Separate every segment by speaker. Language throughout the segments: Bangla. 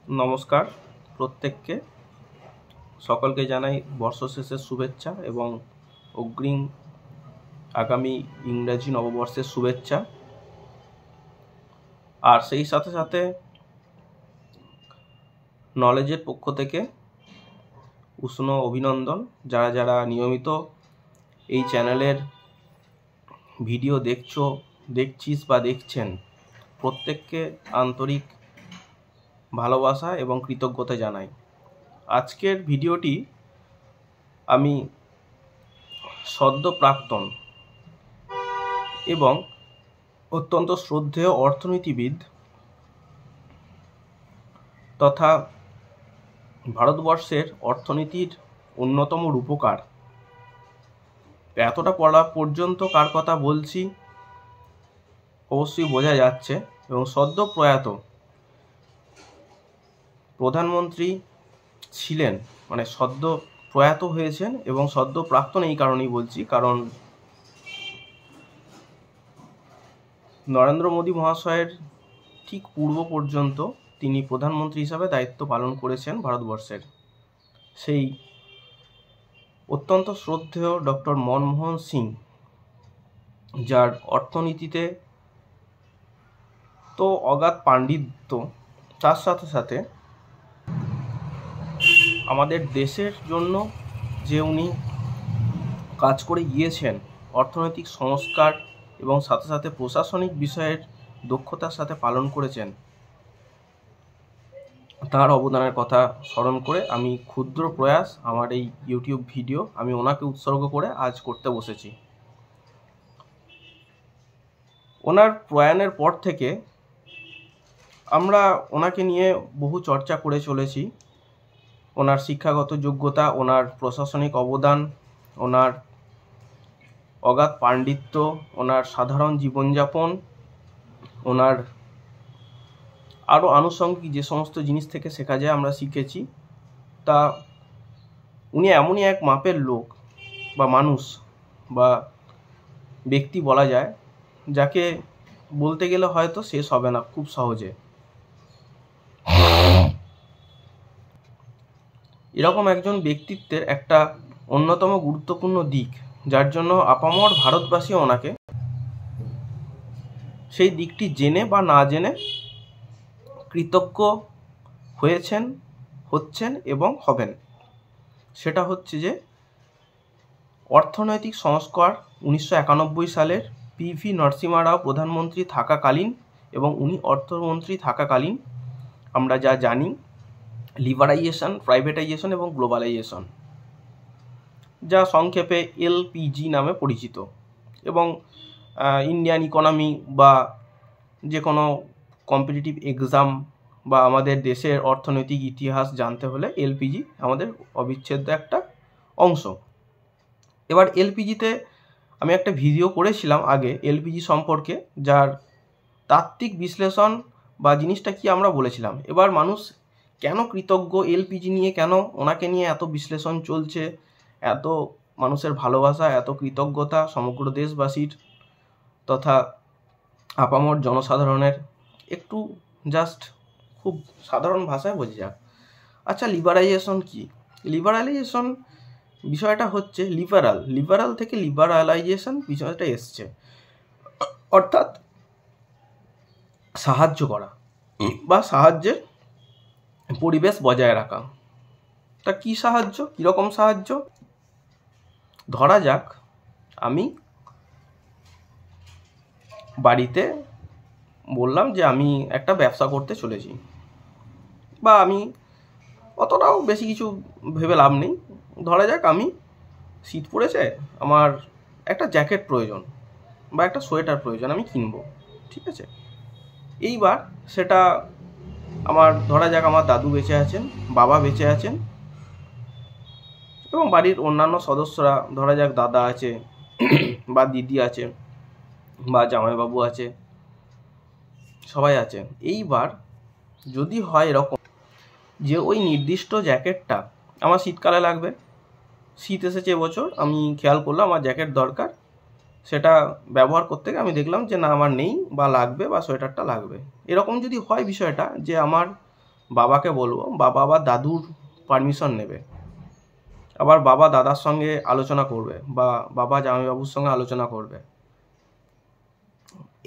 Speaker 1: নমস্কার প্রত্যেককে, সকলকে জানাই বর্ষ শেষের শুভেচ্ছা এবং অগ্রিম আগামী ইংরাজি নববর্ষের শুভেচ্ছা। আর সেই সাথে সাথে নলেজের পক্ষ থেকে উষ্ণ অভিনন্দন। যারা যারা নিয়মিত এই চ্যানেলের ভিডিও দেখছিস বা দেখছেন, প্রত্যেককে আন্তরিক ভালোবাসা এবং কৃতজ্ঞতা জানাই। আজকের ভিডিওটি আমি সদ্য প্রাক্তন এবং অত্যন্ত শ্রদ্ধেয় অর্থনীতিবিদ তথা ভারতবর্ষের অর্থনীতির অন্যতম রূপকার, এতটা পড়া পর্যন্ত কার কথা বলছি অবশ্যই বোঝা যাচ্ছে, এবং সদ্য প্রয়াত প্রধানমন্ত্রী ছিলেন, মানে সদ্য প্রয়াত হয়েছেন এবং সদ্য প্রাক্তন এই কারণেই বলছি, কারণ নরেন্দ্র মোদী মহাশয়ের ঠিক পূর্ব পর্যন্ত তিনি প্রধানমন্ত্রী হিসাবে দায়িত্ব পালন করেছেন ভারতবর্ষের। সেই অত্যন্ত শ্রদ্ধেয় ডক্টর মনমোহন সিং, যার অর্থনীতিতে তো অগাধ পাণ্ডিত্য, তার সাথে সাথে আমাদের দেশের জন্য যে উনি কাজ করে গিয়েছেন, অর্থনৈতিক সংস্কার এবং সাথে সাথে প্রশাসনিক বিষয়ের দক্ষতার সাথে পালন করেছেন, তার অবদানের কথা স্মরণ করে আমি ক্ষুদ্র প্রয়াস আমার এই ইউটিউব ভিডিও আমি ওনাকে উৎসর্গ করে আজ করতে বসেছি। ওনার প্রয়াণের পর থেকে আমরা ওনাকে নিয়ে বহু চর্চা করে চলেছি। ওনার শিক্ষাগত যোগ্যতা, ওনার প্রশাসনিক অবদান, ওনার অগাধ পাণ্ডিত্য, ওনার সাধারণ জীবনযাপন, ওনার আরও আনুষঙ্গিক যে সমস্ত জিনিস থেকে শেখা যায় আমরা শিখেছি। তা উনি এমনই এক মাপের লোক বা মানুষ বা ব্যক্তি বলা যায়, যাকে বলতে গেলে হয়তো শেষ হবে না খুব সহজে। এরকম একজন ব্যক্তিত্বের একটা অন্যতম গুরুত্বপূর্ণ দিক, যার জন্য আপামর ভারতবাসী ওনাকে সেই দিকটি জেনে বা না জেনে কৃতজ্ঞ হয়েছেন, হচ্ছেন এবং হবেন, সেটা হচ্ছে যে অর্থনৈতিক সংস্কার 1991 সালের পিভি নরসিমহা রাও প্রধানমন্ত্রী থাকাকালীন এবং উনি অর্থমন্ত্রী থাকাকালীন আমরা যা জানি, লিবারাইজেশন, প্রাইভেটাইজেশন এবং গ্লোবালাইজেশন, যা সংক্ষেপে এলপিজি নামে পরিচিত। এবং ইন্ডিয়ান ইকোনমি বা যে কোনো কম্পিটিটিভ এক্সাম বা আমাদের দেশের অর্থনৈতিক ইতিহাস জানতে হলে এলপিজি আমাদের অবিচ্ছেদ্য একটা অংশ। এবার এলপিজিতে আমি একটা ভিডিও করেছিলাম আগে এলপিজি সম্পর্কে, যার তাত্ত্বিক বিশ্লেষণ বা জিনিসটা কি আমরা বলেছিলাম। এবার মানুষ কেন কৃতজ্ঞ এলপিজি নিয়ে, কেন ওনাকে নিয়ে এত বিশ্লেষণ চলছে, এত মানুষের ভালোবাসা, এত কৃতজ্ঞতা সমগ্র দেশবাসীর তথা আপামর জনসাধারণের, একটু জাস্ট খুব সাধারণ ভাষায় বোঝা যাক। আচ্ছা, লিবারাইজেশন কি? লিবারালাইজেশন বিষয়টা হচ্ছে লিবারাল থেকে লিবারালাইজেশন বিষয়টা এসছে, অর্থাৎ সাহায্য করা বা সাহায্যের পরিবেশ বজায় রাখা। তা কি সাহায্য, কীরকম সাহায্য? ধরা যাক আমি বাড়িতে বললাম যে আমি একটা ব্যবসা করতে চলেছি, বা আমি অতটাও বেশি কিছু ভেবে লাভ নেই। ধরা যাক আমি শীত পড়েছে, আমার একটা জ্যাকেট প্রয়োজন বা একটা সোয়েটার প্রয়োজন, আমি কিনবো, ঠিক আছে। এইবার সেটা আমার ধরা যাক আমার দাদু বেঁচে আছেন, বাবা বেঁচে আছেন এবং বাড়ির অন্যান্য সদস্যরা, ধরা যাক দাদা আছে বা দিদি আছে বা জামাইবাবু আছে, সবাই আছে। এইবার যদি হয় এরকম যে ওই নির্দিষ্ট জ্যাকেটটা আমার শীতকালে লাগবে, শীত এসেছে এবছর, আমি খেয়াল করলাম আমার জ্যাকেট দরকার, সেটা ব্যবহার করতে গিয়ে আমি দেখলাম যে না আমার নেই বা লাগবে বা সোয়েটারটা লাগবে। এরকম যদি হয় বিষয়টা যে আমার বাবাকে বলবো, বাবা আবার দাদুর পারমিশন নেবে, আবার বাবা দাদার সঙ্গে আলোচনা করবে বা বাবা জামাইবাবুর সঙ্গে আলোচনা করবে।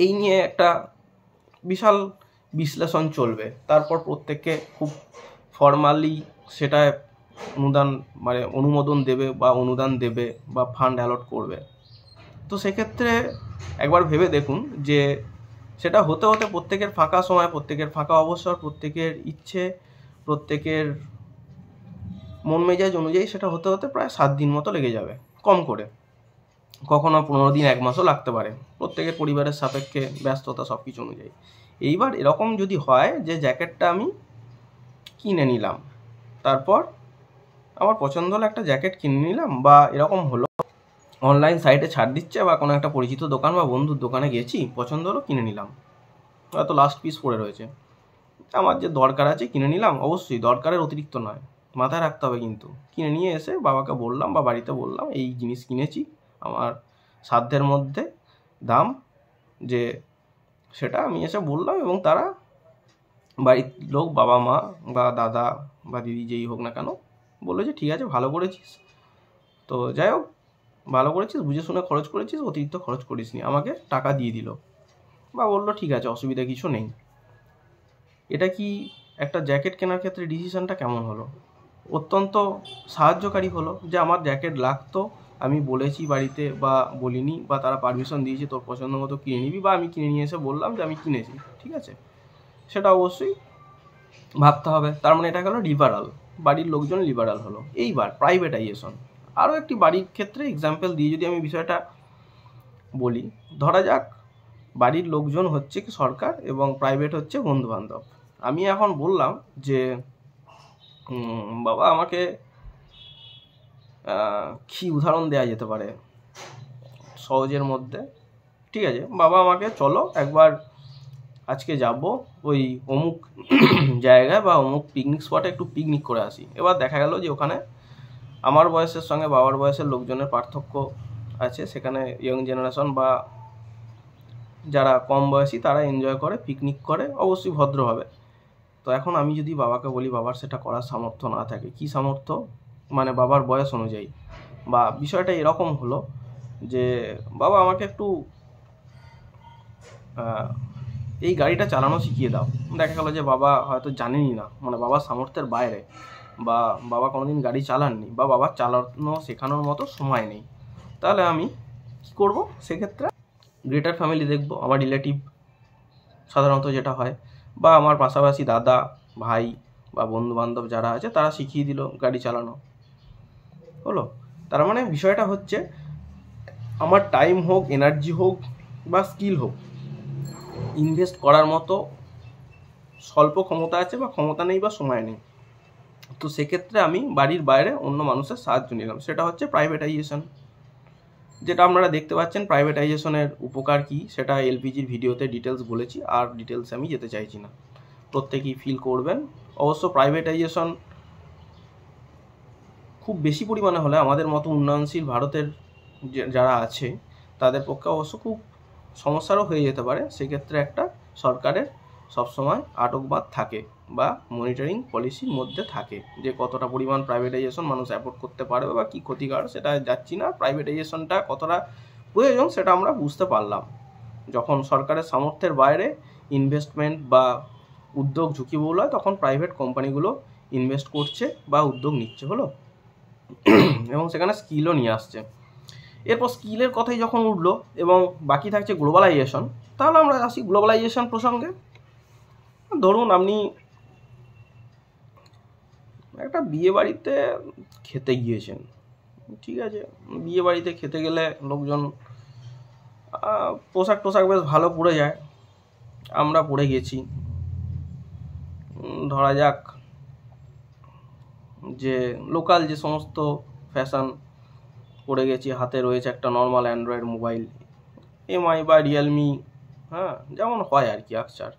Speaker 1: এই নিয়ে একটা বিশাল বিশ্লেষণ চলবে। তারপর প্রত্যেককে খুব ফর্মালি সেটা অনুমোদন দেবে বা অনুদান দেবে বা ফান্ড অ্যালট করবে। তো সেক্ষেত্রে একবার ভেবে দেখুন যে সেটা হতে হতে প্রত্যেকের ফাঁকা সময়, প্রত্যেকের ফাঁকা অবসর, প্রত্যেকের ইচ্ছে, প্রত্যেকের মন মেজাজ অনুযায়ী সেটা হতে হতে প্রায় 7 দিন মতো লেগে যাবে কম করে, কখনো 15 দিন, 1 মাসও লাগতে পারে, প্রত্যেকের পরিবারের সাপেক্ষে, ব্যস্ততা, সব কিছু অনুযায়ী। এইবার এরকম যদি হয় যে জ্যাকেটটা আমি কিনে নিলাম, তারপর আমার পছন্দ হলো একটা জ্যাকেট কিনে নিলাম, বা এরকম হলো অনলাইন সাইটে ছাড় দিচ্ছে বা কোনো একটা পরিচিত দোকান বা বন্ধুর দোকানে গেছি, পছন্দ হলো কিনে নিলাম, হয়তো লাস্ট পিস পড়ে রয়েছে, আমার যে দরকার আছে কিনে নিলাম, অবশ্যই দরকারের অতিরিক্ত নয়, মাথায় রাখতে হবে। কিন্তু কিনে নিয়ে এসে বাবাকে বললাম বা বাড়িতে বললাম এই জিনিস কিনেছি, আমার সাধ্যের মধ্যে দাম, যে সেটা আমি এসে বললাম, এবং তারা বাড়ির লোক, বাবা মা বা দাদা বা দিদি যেই হোক না কেন, বললো যে ঠিক আছে, ভালো করেছিস। তো যাই হোক, ভালো করেছিস, বুঝে শুনে খরচ করেছিস, অতিরিক্ত খরচ করিসনি, আমাকে টাকা দিয়ে দিল বা বললো ঠিক আছে, অসুবিধা কিছু নেই। এটা কি একটা জ্যাকেট কেনার ক্ষেত্রে ডিসিশনটা কেমন হলো? অত্যন্ত সাহায্যকারী হলো, যে আমার জ্যাকেট লাগতো, আমি বলেছি বাড়িতে বা বলিনি, বা তারা পারমিশন দিয়েছে তোর পছন্দ মতো কিনে নিবি, বা আমি কিনে নিয়ে এসে বললাম যে আমি কিনেছি, ঠিক আছে, সেটা অবশ্যই ভাবতে হবে। তার মানে এটা গেলো লিবারাল, বাড়ির লোকজন লিবারাল হলো। এইবার প্রাইভেটাইজেশন, আরও একটি বাড়ির ক্ষেত্রে এক্সাম্পল দিয়ে যদি আমি বিষয়টা বলি, ধরা যাক বাড়ির লোকজন হচ্ছে কি সরকার এবং প্রাইভেট হচ্ছে বন্ধুবান্ধব। আমি এখন বললাম যে বাবা আমাকে কি উদাহরণ দেওয়া যেতে পারে সহজের মধ্যে, ঠিক আছে, বাবা আমাকে চলো একবার আজকে যাব ওই অমুক জায়গায় বা অমুক পিকনিক স্পটে একটু পিকনিক করে আসি। এবার দেখা গেল যে ওখানে আমার বয়সের সঙ্গে বাবার বয়সের লোকজনের পার্থক্য আছে, সেখানে ইয়ং জেনারেশন বা যারা কম বয়সী তারা এনজয় করে, পিকনিক করে, অবশ্যই ভদ্রভাবে। তো এখন আমি যদি বাবাকে বলি, বাবার সেটা করার সামর্থ্য না থাকে, কি সামর্থ্য মানে বাবার বয়স অনুযায়ী, বা বিষয়টা এরকম হলো যে বাবা আমাকে একটু এই গাড়িটা চালানো শিখিয়ে দাও, দেখা গেলো যে বাবা হয়তো জানেনই না, মানে বাবার সামর্থ্যের বাইরে, বা বাবা কোনোদিন গাড়ি চালাননি, বা বাবার চালানো শেখানোর মতো সময় নেই, তাহলে আমি কী করবো? সেক্ষেত্রে গ্রেটার ফ্যামিলি দেখবো, আমার রিলেটিভ সাধারণত যেটা হয়, বা আমার পাশাপাশি দাদা, ভাই বা বন্ধুবান্ধব যারা আছে তারা শিখিয়ে দিল গাড়ি চালানো, হলো। তার মানে বিষয়টা হচ্ছে আমার টাইম হোক, এনার্জি হোক বা স্কিল হোক, ইনভেস্ট করার মতো স্বল্প ক্ষমতা আছে বা ক্ষমতা নেই বা সময় নেই। তো সেক্ষেত্রে আমি বাড়ির বাইরে অন্য মানুষের সাহায্য নিলাম, সেটা হচ্ছে প্রাইভেটাইজেশন। যেটা আপনারা দেখতে পাচ্ছেন প্রাইভেটাইজেশনের উপকার কী, সেটা এলপিজির ভিডিওতে ডিটেলস বলেছি, আর ডিটেলসে আমি যেতে চাইছি না, প্রত্যেকেই ফিল করবেন। অবশ্য প্রাইভেটাইজেশন খুব বেশি পরিমাণে হলে আমাদের মতো উন্নয়নশীল ভারতের যারা আছে তাদের পক্ষে অবশ্য খুব সমস্যারও হয়ে যেতে পারে। সেক্ষেত্রে একটা সরকারের সবসময় আটকবাদ থাকে বা মনিটরিং পলিসির মধ্যে থাকে, যে কতটা পরিমাণ প্রাইভেটাইজেশন মানুষ অ্যাফোর্ড করতে পারবে বা কী ক্ষতিকার, সেটা যাচ্ছি না। প্রাইভেটাইজেশনটা কতটা প্রয়োজন সেটা আমরা বুঝতে পারলাম যখন সরকারের সামর্থ্যের বাইরে ইনভেস্টমেন্ট বা উদ্যোগ ঝুঁকিবহুল হয়, তখন প্রাইভেট কোম্পানিগুলো ইনভেস্ট করছে বা উদ্যোগ নিচ্ছে, হলো, এবং সেখানে স্কিলও নিয়ে আসছে। এরপর স্কিলের কথাই যখন উঠলো এবং বাকি থাকছে গ্লোবালাইজেশন, তাহলে আমরা আসি গ্লোবালাইজেশন প্রসঙ্গে। ধরুন আপনি একটা বিয়ে বাড়িতে খেতে গিয়েছেন, ঠিক আছে, বিয়ে বাড়িতে খেতে গেলে লোকজন পোশাক টোশাক বেশ ভালো পরে যায়, আমরা পরে গেছি, ধরা যাক যে লোকাল যে সমস্ত ফ্যাশন পরে গেছি, হাতে রয়েছে একটা নর্মাল অ্যান্ড্রয়েড মোবাইল, এমআই বা রিয়েলমি, হ্যাঁ, যেমন হয় আর কি আকচার।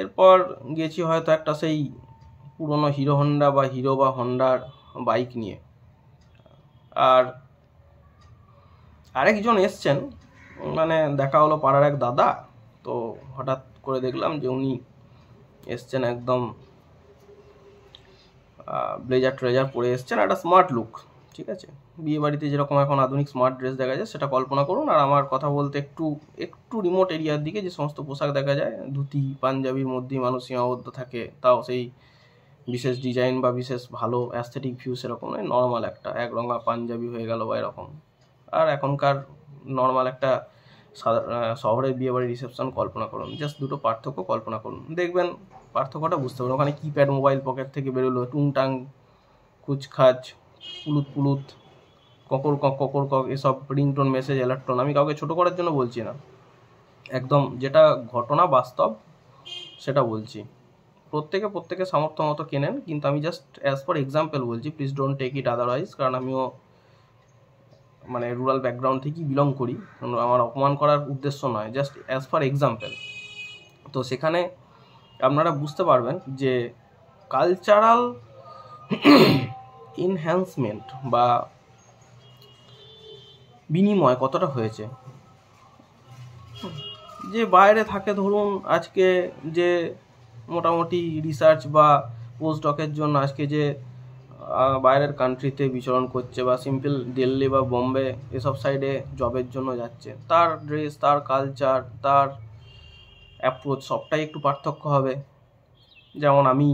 Speaker 1: এরপর গেছি হয়তো একটা সেই পুরনো হিরো হন্ডা বা হিরো বা হন্ডার বাইক নিয়ে, আর আরেকজন এসছেন, মানে দেখা হলো পাড়ার এক দাদা, তো হঠাৎ করে দেখলাম যে উনি এসছেন একদম ব্লেজার ট্রেজার পরে এসছেন, একটা স্মার্ট লুক, ঠিক আছে। বিয়ে বাড়িতে যেরকম এখন আধুনিক স্মার্ট ড্রেস দেখা যায় সেটা কল্পনা করুন। আর আমার কথা বলতে একটু রিমোট এরিয়ার দিকে যে সমস্ত পোশাক দেখা যায় ধুতি পাঞ্জাবির মধ্যেই মানুষ সীমাবদ্ধ থাকে, তাও সেই বিশেষ ডিজাইন বা বিশেষ ভালো অ্যাস্থেটিক ভিউ সেরকম নয়, নর্মাল একটা একরঙা পাঞ্জাবি হয়ে গেল বা এরকম। আর এখনকার নর্মাল একটা শহরের বিয়েবাড়ির রিসেপশন কল্পনা করুন, জাস্ট দুটো পার্থক্য কল্পনা করুন, দেখবেন পার্থক্যটা বুঝতে পারবেন। ওখানে কিপ্যাড মোবাইল পকেট থেকে বেরোলো, টুংটাং কুচখাচ পুলুত পুলুত ককর কক এসব রিংটোন মেসেজ অ্যালার্টটোন। আমি কাউকে ছোটো করার জন্য বলছি না, একদম যেটা ঘটনা বাস্তব সেটা বলছি। প্রত্যেকে সামর্থ্য মতো কেনেন, কিন্তু আমি জাস্ট অ্যাজ ফর এক্সাম্পল বলছি, please don't take it otherwise. কারণ আমিও মানে রুরাল ব্যাকগ্রাউন্ড থেকেই বিলং করি, আমার অপমান করার উদ্দেশ্য নয়, জাস্ট অ্যাজ ফর এক্সাম্পল। তো সেখানে আপনারা বুঝতে পারবেন যে কালচারাল এনহ্যান্সমেন্ট বা বিনিময় কতটা হয়েছে। যে বাইরে থাকে, ধরুন আজকে যে মোটামুটি রিসার্চ বা পোস্ট ডকের জন্য আজকে যে বাইরের কান্ট্রিতে বিচরণ করছে বা সিম্পল দিল্লি বা বোম্বে এসব সাইডে জবের জন্য যাচ্ছে, তার ড্রেস, তার কালচার, তার অ্যাপ্রোচ সবটাই একটু পার্থক্য হবে। যেমন আমি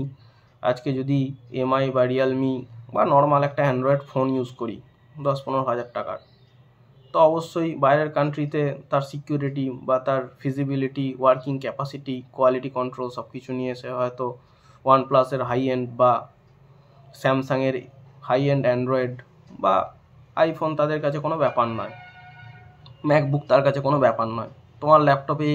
Speaker 1: আজকে যদি এমআই বা রিয়েলমি বা নর্মাল একটা অ্যান্ড্রয়েড ফোন ইউজ করি 10-15 হাজার টাকার, তো অবশ্যই বাইরের কান্ট্রিতে তার সিকিউরিটি বা তার feasibility, working capacity, quality control সব কিছু নিয়ে এসে হয়তো ওয়ানপ্লাসের হাই এন্ড বা স্যামসাংয়ের হাই এন্ড অ্যান্ড্রয়েড বা আইফোন তাদের কাছে কোনো ব্যাপার নয়, ম্যাকবুক তার কাছে কোনো ব্যাপার নয়। তোমার ল্যাপটপে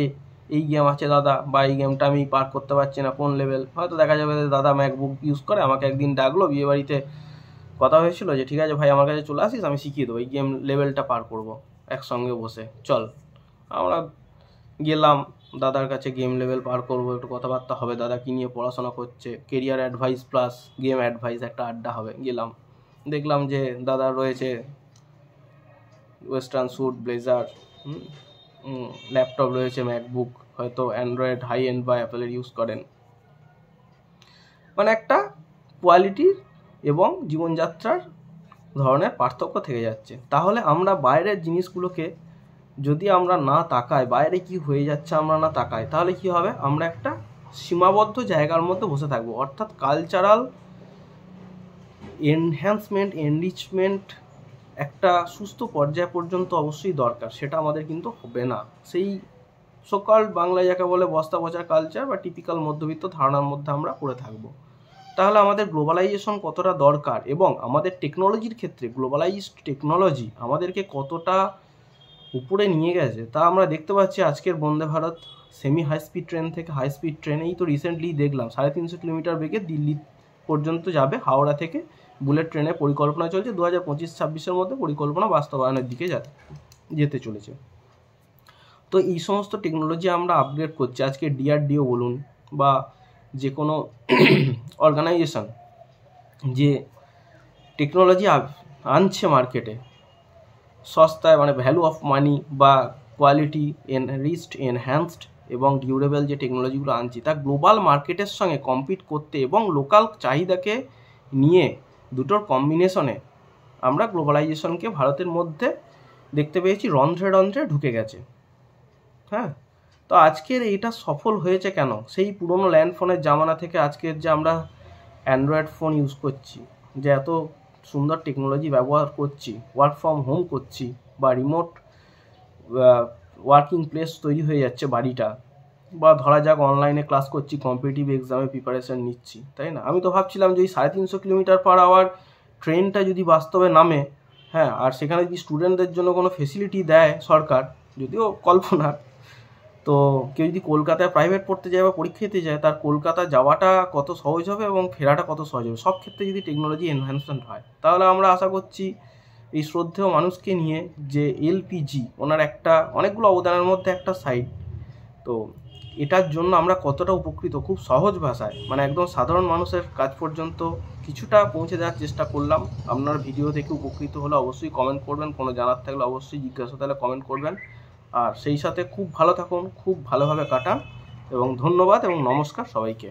Speaker 1: এই গেম আছে দাদা, বা এই গেমটা আমি পার করতে পারছি না, কোন লেভেল, হয়তো দেখা যাবে যে দাদা ম্যাকবুক ইউজ করে, আমাকে একদিন ডাকলো বিয়ে বাড়িতে, কথা হয়েছিল যে ঠিক আছে ভাই আমার কাছে চলে আসিস, আমি শিখিয়ে দেবো, এই গেম লেভেলটা পার করবো একসঙ্গে বসে, চল। আমরা গেলাম দাদার কাছে, গেম লেভেল পার করবো, একটু কথাবার্তা হবে, দাদা কী নিয়ে পড়াশোনা করছে, career advice plus game advice, একটা আড্ডা হবে। গেলাম, দেখলাম যে দাদার রয়েছে ওয়েস্টার্ন স্যুট, ব্লেজার, ল্যাপটপ রয়েছে ম্যাকবুক, হয়তো অ্যান্ড্রয়েড হাই এন্ড বা অ্যাপেলের ইউজ করেন। মানে একটা কোয়ালিটির এবং জীবনযাত্রার ধরনের পার্থক্য থেকে যাচ্ছে। তাহলে আমরা বাইরের জিনিসগুলোকে যদি আমরা না তাকাই, বাইরে কি হয়ে যাচ্ছে আমরা না তাকাই, তাহলে কি হবে, আমরা একটা সীমাবদ্ধ জায়গার মধ্যে বসে থাকবো। অর্থাৎ কালচারাল এনহ্যান্সমেন্ট, এনরিচমেন্ট একটা সুস্থ পর্যায় পর্যন্ত অবশ্যই দরকার, সেটা আমাদের কিন্তু হবে না। সেই সকল বাংলা যাকে বলে বস্তা পচা কালচার বা টিপিক্যাল মধ্যবিত্ত ধারণার মধ্যে আমরা পড়ে থাকবো। তাহলে আমাদের গ্লোবালাইজেশন কতটা দরকার এবং আমাদের টেকনোলজির ক্ষেত্রে গ্লোবালাইজড টেকনোলজি আমাদেরকে কতটা উপরে নিয়ে গেছে তা আমরা দেখতে পাচ্ছি। আজকের Vande Bharat semi high speed train থেকে হাই স্পিড ট্রেনেই তো রিসেন্টলি দেখলাম 350 কিলোমিটার বেগে দিল্লি পর্যন্ত যাবে, হাওড়া থেকে বুলেট ট্রেনের পরিকল্পনা চলছে, 2025-26-এর মধ্যে পরিকল্পনা বাস্তবায়নের দিকে যেতে চলেছে। তো এই সমস্ত টেকনোলজি আমরা আপগ্রেড করছি। আজকে ডিআরডিও বলুন বা যে কোনো অর্গানাইজেশন যে টেকনোলজি আনছে মার্কেটে সস্তায়, মানে ভ্যালু অফ মানি বা কোয়ালিটি এনরিচড, এনহ্যান্সড এবং ডিউরেবল যে টেকনোলজিগুলো আনছি, তা গ্লোবাল মার্কেটের সঙ্গে কম্পিট করতে এবং লোকাল চাহিদাকে নিয়ে দুটোর কম্বিনেশনে আমরা গ্লোবালাইজেশনকে ভারতের মধ্যে দেখতে পেয়েছি রন্ধ্রে রন্ধ্রে ঢুকে গেছে। হ্যাঁ, তো আজকের এইটা সফল হয়েছে কেন? সেই পুরনো ল্যান্ড ফোনের জামানা থেকে আজকের যে আমরা অ্যান্ড্রয়েড ফোন ইউজ করছি, যে এত সুন্দর টেকনোলজি ব্যবহার করছি, ওয়ার্ক ফ্রম হোম করছি বা রিমোট ওয়ার্কিং প্লেস তৈরি হয়ে যাচ্ছে বাড়িটা, বা ধরা যাক অনলাইনে ক্লাস করছি, কম্পিটিটিভ এক্সামে প্রিপারেশন নিচ্ছি, তাই না? আমি তো ভাবছিলাম যে এই 350 কিলোমিটার পার আওয়ার ট্রেনটা যদি বাস্তবে নামে, হ্যাঁ, আর সেখানে যদি স্টুডেন্টদের জন্য কোনো ফেসিলিটি দেয় সরকার, যদিও কল্পনা, তো কেউ যদি কলকাতায় প্রাইভেট পড়তে যায় বা পরীক্ষা দিতে যায়, তার কলকাতা যাওয়াটা কত সহজ হবে এবং ফেরাটা কত সহজ হবে। সব ক্ষেত্রে যদি টেকনোলজি এনহ্যান্সমেন্ট হয়, তাহলে আমরা আশা করছি এই শ্রদ্ধেয় মানুষকে নিয়ে যে এলপিজি ওনার একটা অনেকগুলো অবদানের মধ্যে একটা সাইড, তো এটার জন্য আমরা কতটা উপকৃত, খুব সহজ ভাষায় মানে একদম সাধারণ মানুষের কাছ পর্যন্ত কিছুটা পৌঁছে দেওয়ার চেষ্টা করলাম। আপনার ভিডিও থেকে উপকৃত হলে অবশ্যই কমেন্ট করবেন, কোনো জানার থাকলে অবশ্যই জিজ্ঞাসা তাহলে কমেন্ট করবেন। আর সেই সাথে খুব ভালো থাকুন, খুব ভালোভাবে কাটান এবং ধন্যবাদ এবং নমস্কার সবাইকে।